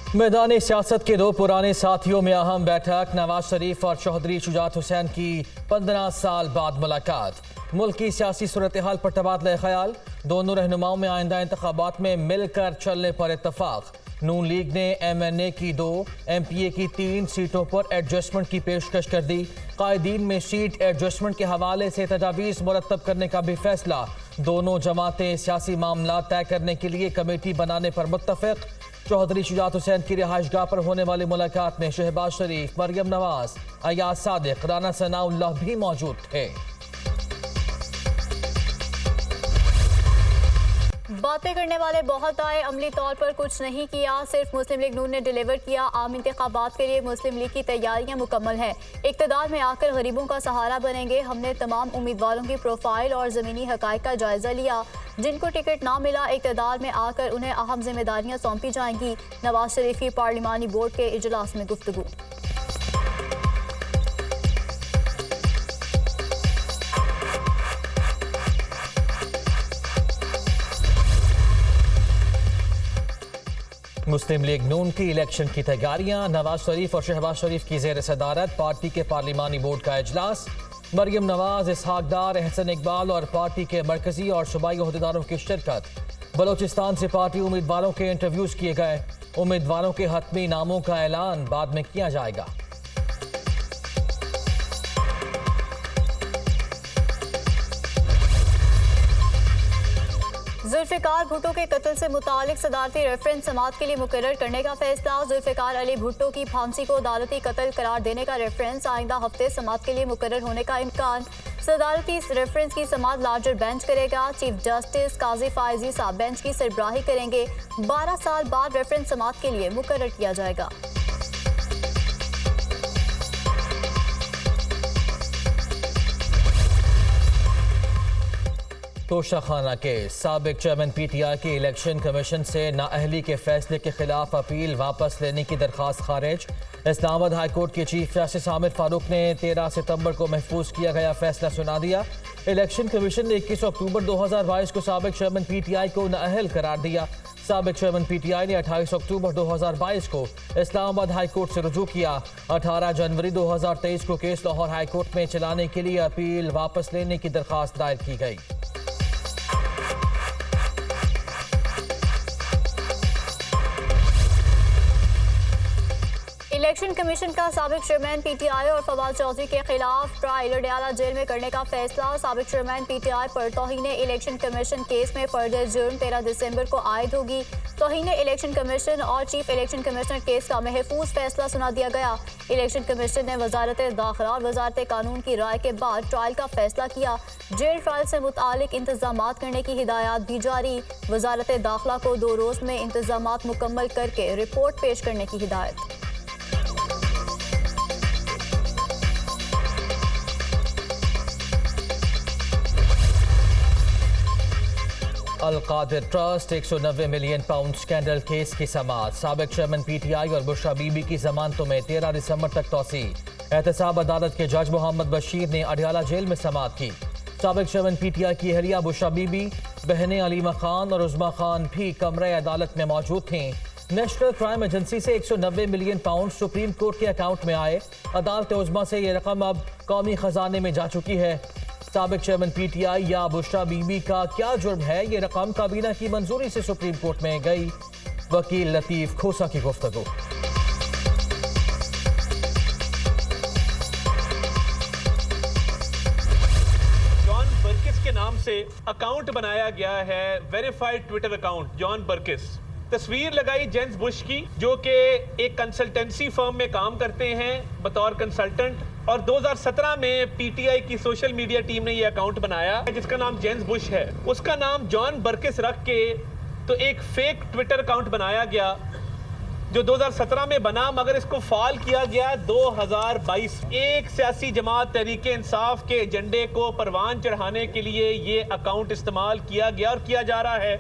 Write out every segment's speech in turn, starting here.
मैदानी सियासत के दो पुराने साथियों में अहम बैठक। नवाज शरीफ और चौधरी शुजात हुसैन की 15 साल बाद मुलाकात। मुल्क की सियासी सूरत हाल पर तबादला ख्याल। दोनों रहनुमाओं में आइंदा इंतखाबात में मिलकर चलने पर इत्तफाक। नून लीग ने MNA की 2, MPA की 3 सीटों पर एडजस्टमेंट की पेशकश कर दी। कायदीन में सीट एडजस्टमेंट के हवाले से तजावीज़ मुरतब करने का भी फैसला। दोनों जमातें सियासी मामला तय करने के लिए कमेटी बनाने पर मुत्तफिक। चौधरी शुजात हुसैन की रिहाइशगाह पर होने वाली मुलाकात में शहबाज शरीफ, मरियम नवाज, अयाज सादिक, राना सनाउल्लाह भी मौजूद थे। बातें करने वाले बहुत आए, अमली तौर पर कुछ नहीं किया। सिर्फ मुस्लिम लीग नून ने डिलीवर किया। आम इंतखाबात के लिए मुस्लिम लीग की तैयारियां मुकम्मल हैं। इक़्तिदार में आकर गरीबों का सहारा बनेंगे। हमने तमाम उम्मीदवारों की प्रोफाइल और ज़मीनी हक़ाइक़ का जायजा लिया। जिनको टिकट ना मिला, इक़्तिदार में आकर उन्हें अहम जिम्मेदारियां सौंपी जाएंगी। नवाज शरीफ की पार्लिमानी बोर्ड के इजलास में गुफ्तगू। मुस्लिम लीग नून की इलेक्शन की तैयारियां। नवाज शरीफ और शहबाज शरीफ की ज़ेर सदारत पार्टी के पार्लिमानी बोर्ड का इजलास। मरियम नवाज, इसहाक डार, एहसन इकबाल और पार्टी के मरकजी और सूबाई ओहदेदारों की शिरकत। बलोचिस्तान से पार्टी उम्मीदवारों के इंटरव्यूज किए गए। उम्मीदवारों के हतमी नामों का ऐलान बाद में किया जाएगा। जुल्फ़िकार भुट्टो के कत्ल से मुतालिक सदारती रेफरेंस समात के लिए मुकर्रर करने का फैसला। जुल्फ़िकार अली भुट्टो की फांसी को अदालती कत्ल करार देने का रेफरेंस आइंदा हफ्ते समात के लिए मुकर्रर होने का इम्कान। सदारती रेफरेंस की समात लार्जर बेंच करेगा। चीफ जस्टिस काजी फायजी साहब बेंच की सरबराही करेंगे। 12 साल बाद रेफरेंस समात के लिए मुकर्रर किया जाएगा। तोशाखाना के साबिक चेयरमैन PTI की इलेक्शन कमीशन से नाअहली के फैसले के खिलाफ अपील वापस लेने की दरख्वास्त खारिज। इस्लामाबाद हाई कोर्ट के चीफ जस्टिस आमिर फारूक ने 13 सितंबर को महफूज किया गया फैसला सुना दिया। इलेक्शन कमीशन ने 21 अक्टूबर 2022 को साबिक चेयरमैन PTI को नाअहल करार दिया। साबिक चेयरमैन PTI ने 28 अक्टूबर 2022 को इस्लामाबाद हाई कोर्ट से रुजू किया। 18 जनवरी 2023 को केस लाहौर हाई कोर्ट में चलाने के लिए अपील वापस लेने की दरख्वास्त दायर की गई। इलेक्शन कमीशन का साबिक चेयरमैन PTI और फवाद चौधरी के खिलाफ ट्रायल अडयाला जेल में करने का फैसला। साबिक चेयरमैन PTI पर तौहीन इलेक्शन कमीशन केस में फर्दर जुर्म 13 दिसंबर को आयद होगी। तौहीन इलेक्शन कमीशन और चीफ इलेक्शन कमिश्नर केस का महफूज फैसला सुना दिया गया। इलेक्शन कमीशन ने वजारत दाखिला और वजारत कानून की राय के बाद ट्रायल का फैसला किया। जेल ट्रायल से मुतालिक इंतजामात करने की हिदायत भी जारी। वजारत दाखिला को 2 रोज में इंतजामात मुकम्मल करके रिपोर्ट पेश करने की हिदायत। Al-Qadir trust 190 million pound scandal case की समाअत। साबिक चेयरमैन PTI और बुशरा बीबी की जमानतों में 13 दिसंबर तक तौसी। एहतसाब अदालत के जज मोहम्मद बशीर ने अडयाला जेल में समाअत की। साबिक चेयरमैन PTI की अहलिया बुशरा बीबी, बहनें अलीमा खान और उज़मा खान भी कमरे अदालत में मौजूद थीं। नेशनल क्राइम एजेंसी से 190 मिलियन पाउंड सुप्रीम कोर्ट के अकाउंट में आए। अदालत उज़मा से ये रकम अब कौमी खजाने में जा चुकी है। साबिक चेयरमैन PTI या बुशरा बीबी का क्या जुर्म है? ये रकम काबीना की मंजूरी से सुप्रीम कोर्ट में गई। वकील लतीफ खोसा की गुफ्तगू। जॉन बर्किस के नाम से अकाउंट बनाया गया है, वेरीफाइड ट्विटर अकाउंट जॉन बर्किस। तस्वीर लगाई जेम्स बुश की, जो कि एक कंसल्टेंसी फर्म में काम करते हैं बतौर कंसल्टेंट, और 2017 में PTI की सोशल मीडिया टीम ने ये अकाउंट बनाया जिसका नाम जेम्स बुश है। उसका नाम जॉन बर्किस रख के तो एक फेक ट्विटर अकाउंट बनाया गया जो 2017 में बना, मगर इसको फॉल किया गया 2022। एक सियासी जमात तहरीके इंसाफ के एजेंडे को परवान चढ़ाने के लिए ये अकाउंट इस्तेमाल किया गया और किया जा रहा है।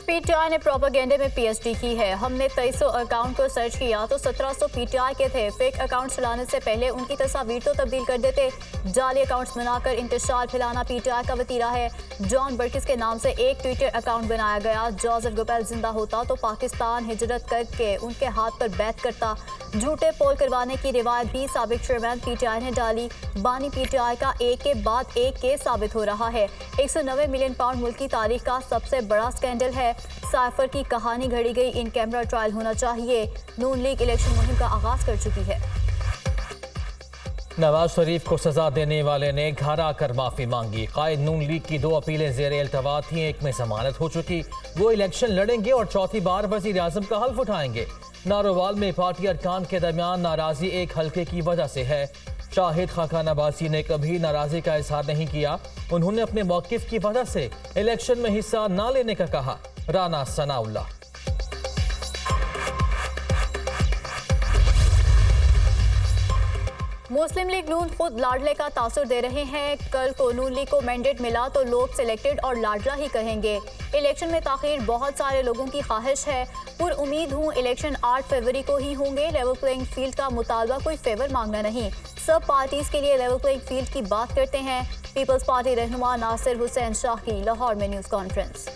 पीटीआई ने प्रोपेगेंडे में पीएचडी की है। हमने 2300 अकाउंट को सर्च किया तो 1700 पीटीआई के थे। फेक अकाउंट चलाने से पहले उनकी तस्वीर तो तब्दील कर देते। जाली अकाउंट्स बनाकर इंतशार फैलाना पीटीआई का वतीरा है। जॉन बर्किस के नाम से एक ट्विटर अकाउंट बनाया गया। जोसेफ गोपेल जिंदा होता तो पाकिस्तान हिजरत करके उनके हाथ पर बैत करता। झूठे पोल करवाने की रिवायत भी साबिक चेयरमैन पीटीआई ने डाली। बानी पीटीआई का एक के बाद एक केस साबित हो रहा है। 190 मिलियन पाउंड मुल्क की तारीख का सबसे बड़ा स्कैंडल है। साइफर की कहानी घड़ी गई। इन कैमरा ट्रायल होना चाहिए। नून लीग इलेक्शन मुहिम का आगाज कर चुकी है। नवाज शरीफ को सजा देने वाले ने घर आकर माफी मांगी। कायद नून लीग की 2 अपीलें ज़ेर इल्तवा थी, एक में जमानत हो चुकी। वो इलेक्शन लड़ेंगे और चौथी बार वज़ीर आज़म का हल्फ उठाएंगे। नारोवाल में पार्टी अरकान के दरमियान नाराजी एक हल्के की वजह से है। शाहिद खाकान अब्बासी ने कभी नाराजी का इजहार नहीं किया। उन्होंने अपने मौकिफ की वजह से इलेक्शन में हिस्सा न लेने का कहा। राना सनाउल्लाह। मुस्लिम लीग नून खुद लाडले का तासुर दे रहे हैं। कल को नून लीग को मैंडेट मिला तो लोग सिलेक्टेड और लाडला ही कहेंगे। इलेक्शन में ताखीर बहुत सारे लोगों की ख्वाहिश है। पुरुम्मीद हूँ इलेक्शन 8 फरवरी को ही होंगे। लेवल प्लेइंग फील्ड का मुतालबा कोई फेवर मांगना नहीं। सब पार्टीज के लिए लेवल प्लेइंग फील्ड की बात करते हैं। पीपल्स पार्टी रहनुमा नासिर हुसैन शाह की लाहौर में न्यूज़ कॉन्फ्रेंस।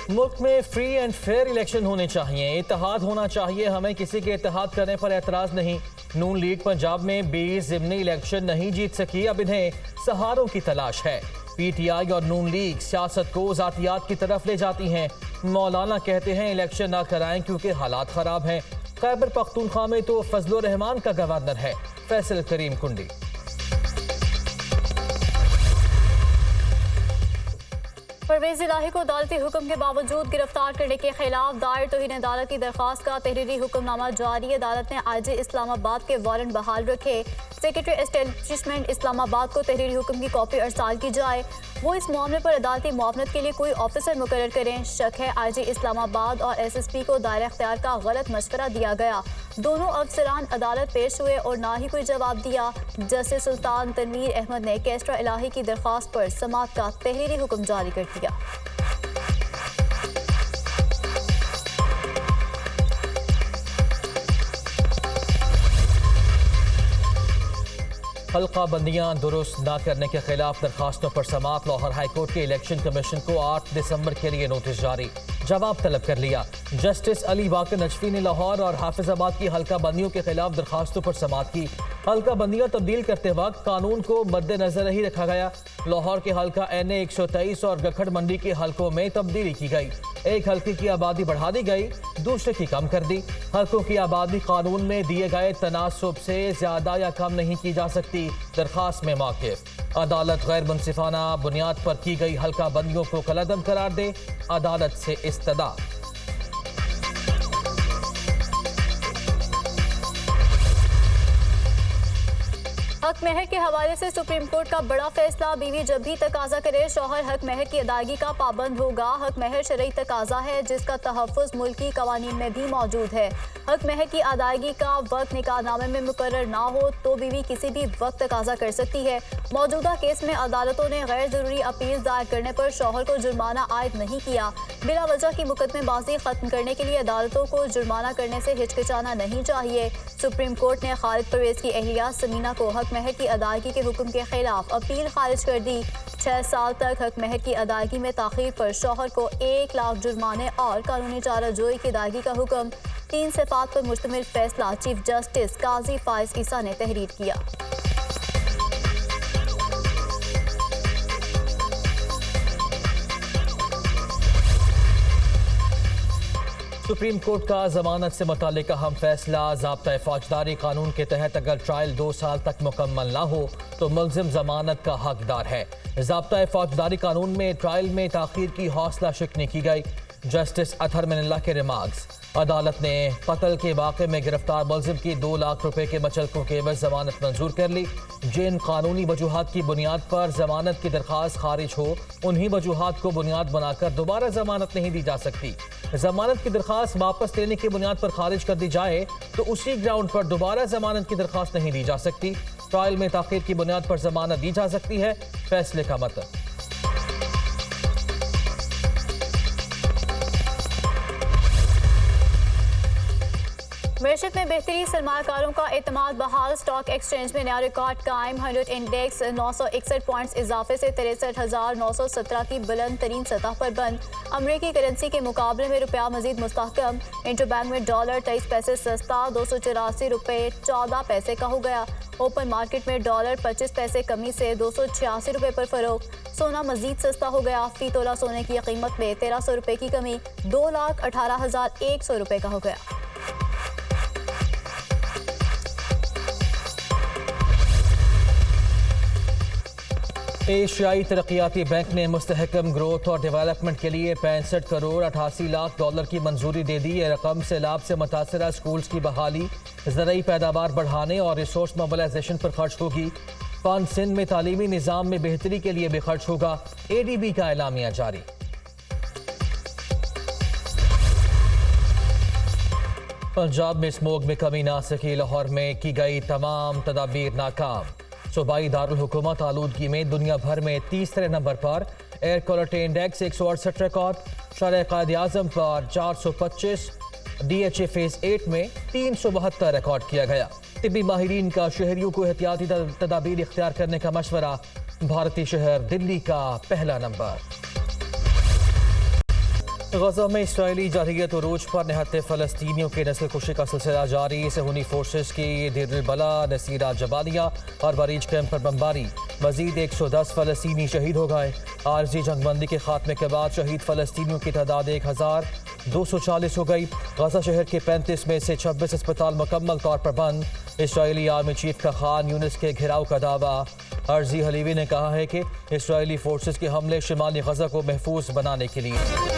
मुल्क में फ्री एंड फेयर इलेक्शन होने चाहिए। इत्तेहाद होना चाहिए। हमें किसी के इत्तेहाद करने पर एतराज नहीं। नून लीग पंजाब में 20 ज़िमनी इलेक्शन नहीं जीत सकी। अब इन्हें सहारों की तलाश है। पीटीआई और नून लीग सियासत को ज़ातियात की तरफ ले जाती हैं। मौलाना कहते हैं इलेक्शन ना कराएं क्योंकि हालात ख़राब हैं। खैबर पख्तूनख्वा में तो फजलुर रहमान का गवर्नर है फैसल करीम कुंडी। परवेज इलाही को अदालती हुक्म के बावजूद गिरफ्तार करने के खिलाफ दायर तौहीन अदालत की दरख्वास्त का तहरीरी हुक्मनामा जारी। अदालत ने आईजी इस्लामाबाद के वारंट बहाल रखे। सेक्रेटरी एस्टेब्लिशमेंट इस्लामाबाद को तहरीरी हुक्म की कॉपी अरसाल की जाए। वो इस मामले पर अदालती मुआवनत के लिए कोई ऑफिसर मुकर्रर करें। शक है आईजी इस्लामाबाद और एसएसपी को दायरा इख्तियार का गलत मशवरा दिया गया। दोनों अफसरान अदालत पेश हुए और ना ही कोई जवाब दिया। जस्टिस सुल्तान तनवीर अहमद ने कैस्ट्रा इलाही की दरख्वास्त पर समाअत का तहरीरी हुक्म जारी कर दिया। हल्का बंदियां दुरुस्त न करने के खिलाफ दरखास्तों पर समाअत। लाहौर हाईकोर्ट के इलेक्शन कमीशन को 8 दिसंबर के लिए नोटिस जारी। जवाब तलब कर लिया। जस्टिस अली बाकर नजफी ने लाहौर और हाफिजाबाद की हल्का बंदियों के खिलाफ दरखास्तों पर समाअत की। हल्का बंदियां तब्दील करते वक्त कानून को मद्देनजर नहीं रखा गया। लाहौर के हल्का NA 123 और गखड़ मंडी के हल्कों में तब्दीली की गई। एक हल्के की आबादी बढ़ा दी गई, दूसरे की कम कर दी। हल्कों की आबादी कानून में दिए गए तनासुब से ज्यादा या कम नहीं की जा सकती। दरखास्त में मौक़िफ़। अदालत गैर मुनसिफाना बुनियाद पर की गई हल्का बंदियों को कलअदम करार दे। अदालत से इस्तदा। हक महर के हवाले से सुप्रीम कोर्ट का बड़ा फैसला। बीवी जब भी तकाजा करे शौहर हक महर की अदायगी का पाबंद होगा। हक महर शरई तकाजा है जिसका तहफ़्फ़ुज़ मुल्की कवानीन में भी मौजूद है। हक महर की अदायगी का वक्त निकाहनामे में मुकर्रर ना हो तो बीवी किसी भी वक्त तकाजा कर सकती है। मौजूदा केस में अदालतों ने गैर ज़रूरी अपील दायर करने पर शौहर को जुर्माना आयद नहीं किया। बिला वजह की मुकदमेबाजी खत्म करने के लिए अदालतों को जुर्माना करने से हिचकिचाना नहीं चाहिए। सुप्रीम कोर्ट ने खालिद परवेज की अहलिया समीना को हक महर की अदायगी के हुक्म के खिलाफ अपील खारिज कर दी। 6 साल तक हक महर की अदायगी में ताखीर पर शौहर को 1 लाख जुर्माने और कानूनी चाराजोई की अदायगी का हुक्म। 3 सिफात पर मुश्तमिल फैसला चीफ जस्टिस काजी फाइज ईसा ने तहरीर किया। सुप्रीम कोर्ट का जमानत से मुताल्लिक अहम फैसला। ज़ाब्ता फौजदारी कानून के तहत अगर ट्रायल 2 साल तक मुकम्मल ना हो तो मुल्ज़िम जमानत का हकदार है। ज़ाब्ता फौजदारी कानून में ट्रायल में ताख़ीर की हौसला शिकनी की गई। जस्टिस अतहर मिनल्ला के रिमार्क्स। अदालत ने कत्ल के वाक़े में गिरफ्तार मुल्ज़िम की 2 लाख रुपए के मचलकों के एवज जमानत मंजूर कर ली। जिन कानूनी वजूहात की बुनियाद पर जमानत की दरख्वास्त खारिज हो उन्हीं वजूहात को बुनियाद बनाकर दोबारा जमानत नहीं दी जा सकती। जमानत की दरख्वास्त वापस लेने की बुनियाद पर खारिज कर दी जाए तो उसी ग्राउंड पर दोबारा जमानत की दरख्वास्त नहीं दी जा सकती। ट्रायल में ताखीर की बुनियाद पर जमानत दी जा सकती है। फैसले का मतलब मईशत में बेहतरी, सरमाकारों का एतमाद बहाल, स्टॉक एक्सचेंज में नया रिकॉर्ड कायम, 100 इंडेक्स 961 पॉइंट्स इजाफे से 63,917 की बुलंद तरीन सतह पर बंद। अमरीकी करेंसी के मुकाबले में रुपया मजीद मुस्तहकम, इंटर बैंक में डॉलर 23 पैसे सस्ता, 284 रुपये 14 पैसे का हो गया। ओपन मार्केट में डॉलर 25 पैसे कमी से 286 रुपये पर फरोख्त। सोना मजीद सस्ता हो गया, फी तोला सोने की कीमत में 1300 रुपये की कमी, 2,18,100 रुपये का हो गया। एशियाई तरक्याती बैंक ने मुस्तहकम ग्रोथ और डेवलपमेंट के लिए 65 करोड़ 88 लाख डॉलर की मंजूरी दे दी। ये रकम सैलाब से मुतासरा स्कूल्स की बहाली, ज़रूरी पैदावार बढ़ाने और रिसोर्स मोबिलाइजेशन पर खर्च होगी। फंड सिंध में तालीमी निज़ाम में बेहतरी के लिए भी खर्च होगा। ADB का एलामिया जारी। पंजाब में स्मोक में कमी ना सकी, लाहौर में की गई तमाम तदाबीर नाकाम। सूबाई दारुल हुकूमत आलूदगी में दुनिया भर में तीसरे नंबर पर, एयर क्वालिटी इंडेक्स 168 रिकॉर्ड, शरह कायद आज़म पर 425, DHA फेज 8 में 372 रिकॉर्ड किया गया। तिब्बी माहिरीन का शहरियों को एहतियाती तदाबीर इख्तियार करने का मशवरा, भारतीय शहर दिल्ली का पहला नंबर। गजा में इसराइली जारहियत उरूज पर निहत्ते फ़लस्तीनियों के नस्ल कुशी का सिलसिला जारी। सहूनी फोर्सेस की देर बला, नसीरा जबालिया और बरीज कैंप पर बमबारी, मजीद 110 फ़लस्तीनी शहीद हो गए। आरजी जंगबंदी के खात्मे के बाद शहीद फ़लस्तीनियों की तादाद 1240 हो गई। गजा शहर के 35 में से 26 अस्पताल मुकम्मल तौर पर बंद। इसराइली आर्मी चीफ का खान यूनिस के घिराव का दावा। अर्जी हलीवी ने कहा है कि इसराइली फोर्सेस के हमले शिमाली गजा को महफूज बनाने के लिए